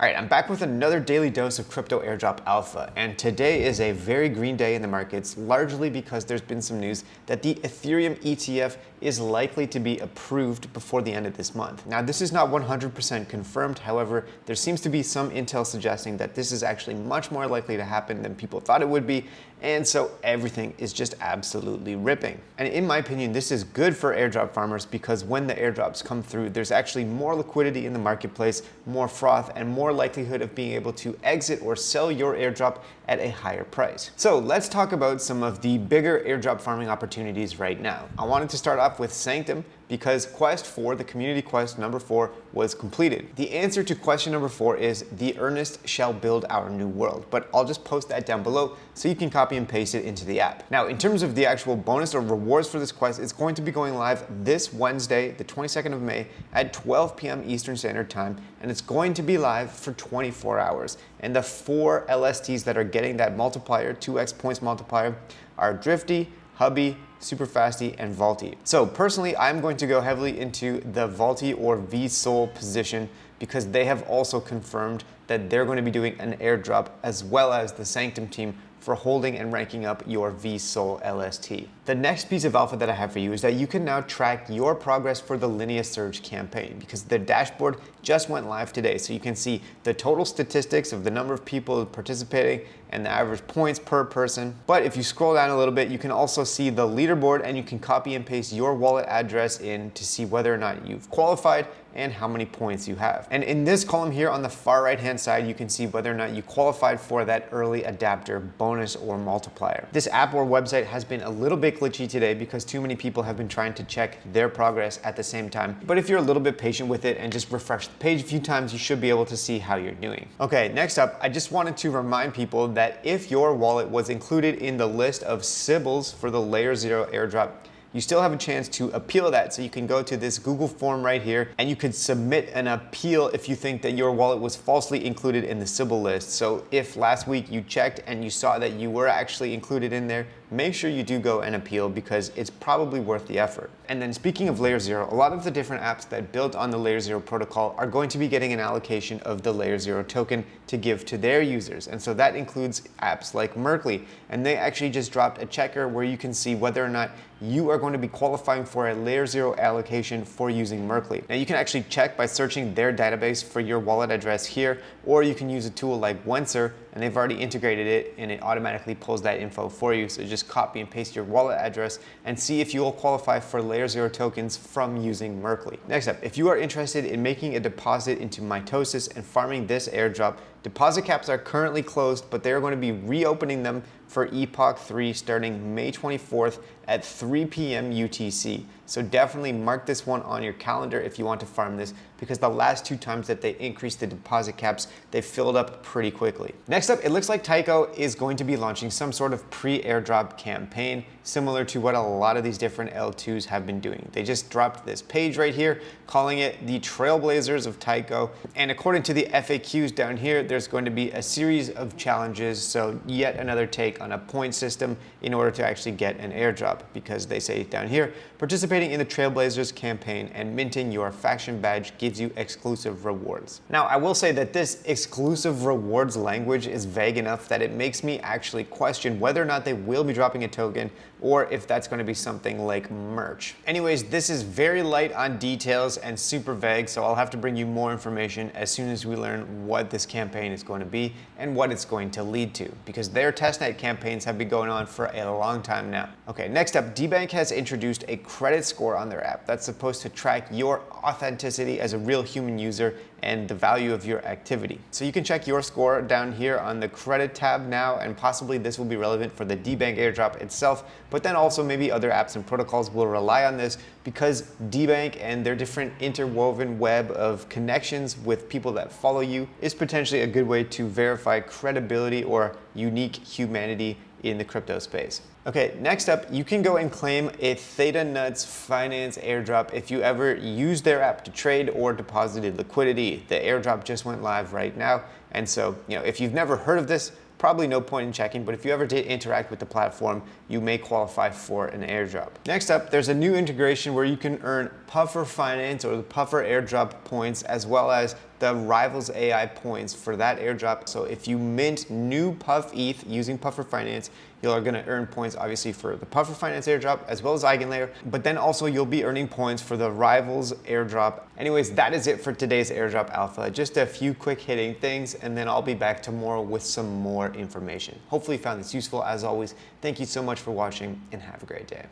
All right, I'm back with another daily dose of crypto airdrop alpha, and today is a very green day in the markets, largely because there's been some news that the Ethereum ETF is likely to be approved before the end of this month. Now, this is not 100% confirmed. However, there seems to be some intel suggesting that this is actually much more likely to happen than people thought it would be, and so everything is just absolutely ripping. And in my opinion, this is good for airdrop farmers because when the airdrops come through, there's actually more liquidity in the marketplace, more froth, and more likelihood of being able to exit or sell your airdrop at a higher price. So let's talk about some of the bigger airdrop farming opportunities right now. I wanted to start off with Sanctum because quest 4, the community quest number 4, was completed. The answer to question number 4 is the EARNEST shall build our new world, but I'll just post that down below so you can copy and paste it into the app. Now, in terms of the actual bonus or rewards for this quest, it's going to be going live this Wednesday, the 22nd of May at 12 p.m. Eastern Standard Time, and it's going to be live for 24 hours. And the 4 LSTs that are getting that multiplier, 2x points multiplier, are Drifty, Hubby, Superfasty, and Vaulty. So personally, I'm going to go heavily into the Vaulty or VSOL position because they have also confirmed that they're going to be doing an airdrop as well as the Sanctum team for holding and ranking up your VSOL LST. The next piece of alpha that I have for you is that you can now track your progress for the LINEA Surge campaign because the dashboard just went live today. So you can see the total statistics of the number of people participating and the average points per person. But if you scroll down a little bit, you can also see the leaderboard and you can copy and paste your wallet address in to see whether or not you've qualified and how many points you have. And in this column here on the far right hand side, you can see whether or not you qualified for that early adapter bonus or multiplier. This app or website has been a little bit glitchy today because too many people have been trying to check their progress at the same time. But if you're a little bit patient with it and just refresh the page a few times, you should be able to see how you're doing. Okay, next up, I just wanted to remind people that if your wallet was included in the list of Sybils for the Layer 0 airdrop, you still have a chance to appeal that. So you can go to this Google form right here and you can submit an appeal if you think that your wallet was falsely included in the Sybil list. So if last week you checked and you saw that you were actually included in there, make sure you do go and appeal because it's probably worth the effort. And then speaking of Layer 0, a lot of the different apps that built on the Layer 0 protocol are going to be getting an allocation of the Layer 0 token to give to their users. And so that includes apps like Merkley. And they actually just dropped a checker where you can see whether or not you are going to be qualifying for a Layer 0 allocation for using Merkley. Now you can actually check by searching their database for your wallet address here, or you can use a tool like Wenser, and they've already integrated it and it automatically pulls that info for you. So just copy and paste your wallet address and see if you will qualify for Layer 0 tokens from using Merkley. Next up, if you are interested in making a deposit into Mitosis and farming this airdrop, deposit caps are currently closed, but they're going to be reopening them for Epoch 3 starting May 24th at 3 p.m. UTC. So definitely mark this one on your calendar if you want to farm this because the last 2 times that they increased the deposit caps, they filled up pretty quickly. Next up, it looks like Tyco is going to be launching some sort of pre-airdrop campaign similar to what a lot of these different L2s have been doing. They just dropped this page right here calling it the Trailblazers of Tyco. And according to the FAQs down here, there's going to be a series of challenges. So yet another take on a point system in order to actually get an airdrop because they say down here, participating in the Trailblazers campaign and minting your faction badge gives you exclusive rewards. Now, I will say that this exclusive rewards language is vague enough that it makes me actually question whether or not they will be dropping a token or if that's going to be something like merch. Anyways, this is very light on details and super vague, so I'll have to bring you more information as soon as we learn what this campaign is going to be and what it's going to lead to, because their testnet campaigns have been going on for a long time now. Okay, next up, DBank has introduced a credit score on their app that's supposed to track your authenticity as a real human user and the value of your activity. So you can check your score down here on the credit tab now, and possibly this will be relevant for the DBank airdrop itself, but then also maybe other apps and protocols will rely on this because DBank and their different interwoven web of connections with people that follow you is potentially a good way to verify credibility or unique humanity in the crypto space. Okay, next up, you can go and claim a Theta Nuts Finance airdrop if you ever use their app to trade or deposited liquidity. The airdrop just went live right now, and so if you've never heard of this, probably no point in checking, but if you ever did interact with the platform, you may qualify for an airdrop. Next up, there's a new integration where you can earn Puffer Finance or the Puffer airdrop points as well as the Rivals AI points for that airdrop. So if you mint new Puff ETH using Puffer Finance, you're going to earn points obviously for the Puffer Finance airdrop as well as Eigenlayer, but then also you'll be earning points for the Rivals airdrop. Anyways, that is it for today's airdrop alpha. Just a few quick hitting things, and then I'll be back tomorrow with some more information. Hopefully you found this useful. As always, thank you so much for watching and have a great day.